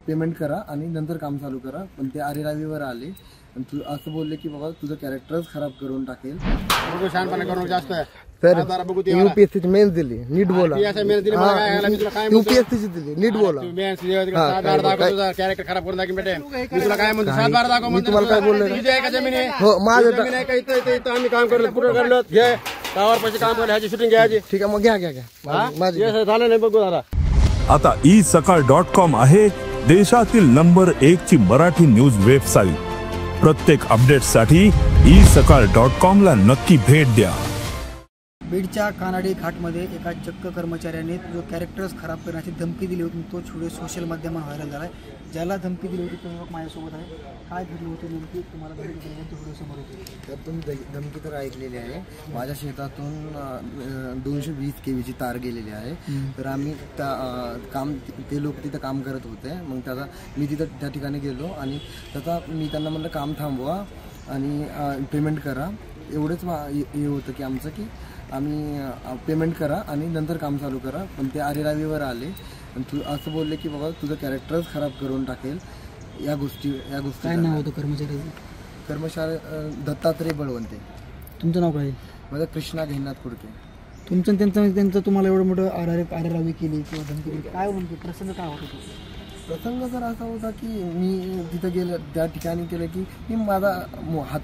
Payment करा आणि नंतर काम चालू करा. पण ते आरेरावीवर आले आणि तू असं बोलले की बाबा तुझं कॅरेक्टरच खराब करून टाकेल. जास्त सर यूपीएससीची मेन्स दिली, नीट बोला. यूपीएससीची दिली, नीट बोला. कॅरेक्टर खराब करून दाखव बेटे. मी तुला काय म्हणतो 7 बार दाखव. मी तुम्हाला काय बोललो हो माझं आम्ही काम करलो कुठं करलो घे गावावर पैसे काम करले ह्याची शूटिंग घ्यायची. ठीक आहे मग घ्या माझं झालं नाही बघू दादा. आता isakal.com आहे देशातील नंबर 1 ची मराठी न्यूज वेबसाईट. प्रत्येक अपडेटसाठी isakal.com ला नक्की भेट द्या. बीडच्या कानाडी घाटमध्ये एका चक्क कर्मचाऱ्याने जो कॅरेक्टर्स खराब करण्याची धमकी दिली होती तो व्हिडिओ सोशल माध्यमात व्हायरल झाला आहे. ज्याला धमकी दिली होती तो युवक माझ्यासोबत आहे. काय घडलं होतं नेमकी तुम्हाला धमकी दिल्यानंतर व्हिडिओ समोर होती. तर तुम्ही धमकी तर ऐकलेली आहे. माझ्या शेतातून 220 kVची तार गेलेली आहे. तर आम्ही ते लोक तिथं काम करत होते. मग मी तिथं त्या ठिकाणी गेलो आणि मी त्यांना म्हणलं काम थांबवा आणि पेमेंट करा. एवढंच हे होतं की आमचं की आम्ही पेमेंट करा आणि नंतर काम चालू करा. पण ते आरेरावीवर आले आणि तू असं बोलले की बाबा तुझं कॅरेक्टरच खराब करून टाकेल. या गोष्टी काय नाव होतं कर्मचाऱ्याचं? कर्मचारी दत्तात्रय बळवंते. तुमचं नाव काय? माझं कृष्णा घेनाथ कुडके. तुमचं त्यांचं तुम्हाला एवढं मोठं आरेरावी केली किंवा धमकी दिली काय म्हणते प्रसंग काय होतं? प्रसंग तर असा होता की मी तिथं गेलं त्या ठिकाणी केलं की मी माझा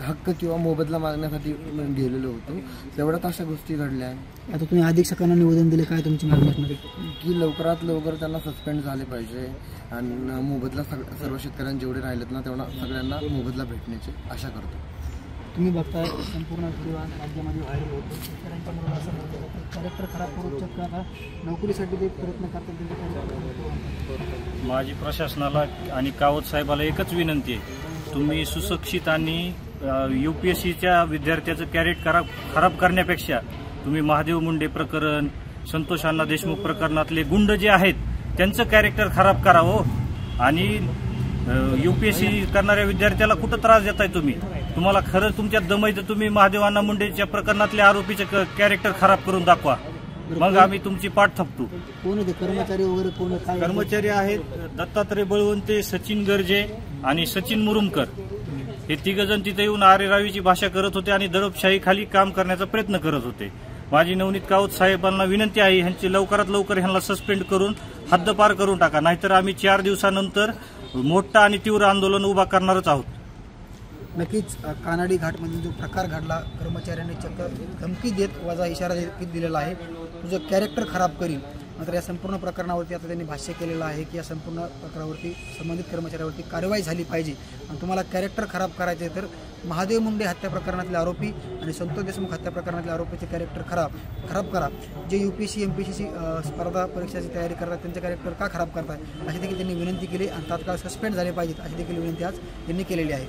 हक्क किंवा मोबदला मागण्यासाठी गेलेलो होतो. तेवढ्यात अशा गोष्टी घडल्या. आता तुम्ही अधीक्षकांना निवेदन दिले काय तुमची मागणी की लवकरात लवकर त्यांना सस्पेंड झाले पाहिजे आणि मोबदला सर्व शेतकऱ्यांना जेवढे राहिलेत ना तेवढा सगळ्यांना मोबदला भेटण्याची आशा करतो. तुम्ही बघताय संपूर्ण व्हिडिओ राज्यामध्ये व्हायरल होतो. शेतकऱ्यांच्या मुलाला असं म्हणतो कॅरेक्टर खराब करू शकता नोकरीसाठी ते प्रयत्न करतात. माझी प्रशासनाला आणि कावत साहेबाला एकच विनंती आहे. तुम्ही सुशिक्षित आणि UPSCच्या विद्यार्थ्याचं कॅरेक्टर खराब करण्यापेक्षा तुम्ही महादेव मुंडे प्रकरण, संतोष अण्णा देशमुख प्रकरणातले गुंड जे आहेत त्यांचं कॅरेक्टर खराब करावं. आणि UPSC करणाऱ्या विद्यार्थ्याला कुठं त्रास देताय तुम्ही? तुम्हाला खरंच तुमच्यात दमायचं तुम्ही महादेव अण्णा मुंडेच्या प्रकरणातल्या आरोपीचे कॅरेक्टर खराब करून दाखवा. मग आम्ही तुमची पाठ थपतो. कोण होते कर्मचारी वगैरे? कोण कर्मचारी आहेत दत्तात्रय बळवंते, सचिन गर्जे आणि सचिन मुरुमकर. हे तिघजण तिथे येऊन आरेरावीची भाषा करत होते आणि दडपशाही खाली काम करण्याचा प्रयत्न करत होते. माझी नवनीत कावत साहेबांना विनंती आहे ह्यांची लवकरात लवकर ह्यांना सस्पेंड करून हद्दपार करून टाका. नाहीतर आम्ही 4 दिवसानंतर मोठा आणि तीव्र आंदोलन उभा करणारच आहोत. नक्कीच कानाडी घाटमध्ये जो प्रकार घडला कर्मचाऱ्याने चक्क धमकी देत वजा इशारा दिलेला आहे तुझं कॅरेक्टर खराब करील. मात्र या संपूर्ण प्रकरणावरती आता त्यांनी भाष्य केलेलं आहे की या संपूर्ण प्रकरणावरती संबंधित कर्मचाऱ्यावरती कारवाई झाली पाहिजे. आणि तुम्हाला कॅरेक्टर खराब करायचे तर महादेव मुंडे हत्या प्रकरणातले आरोपी आणि संतोष देशमुख हत्या प्रकरणातल्या आरोपीचे कॅरेक्टर खराब करा. जे UPSC MPSC स्पर्धा परीक्षेची तयारी करतात त्यांचे कॅरेक्टर का खराब करतात अशी देखील त्यांनी विनंती केली आणि तात्काळ सस्पेंड झाले पाहिजेत अशी देखील विनंती आज त्यांनी केलेली आहे.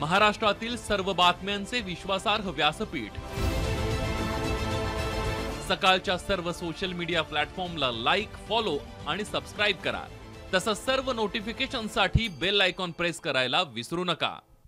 महाराष्ट्रातील सर्व बातम्यांचे विश्वासार्ह व्यासपीठ सकाळच्या सर्व सोशल मीडिया प्लॅटफॉर्मला लाईक, फॉलो आणि सबस्क्राईब करा. तसंच सर्व नोटिफिकेशनसाठी बेल आयकॉन प्रेस करायला विसरू नका.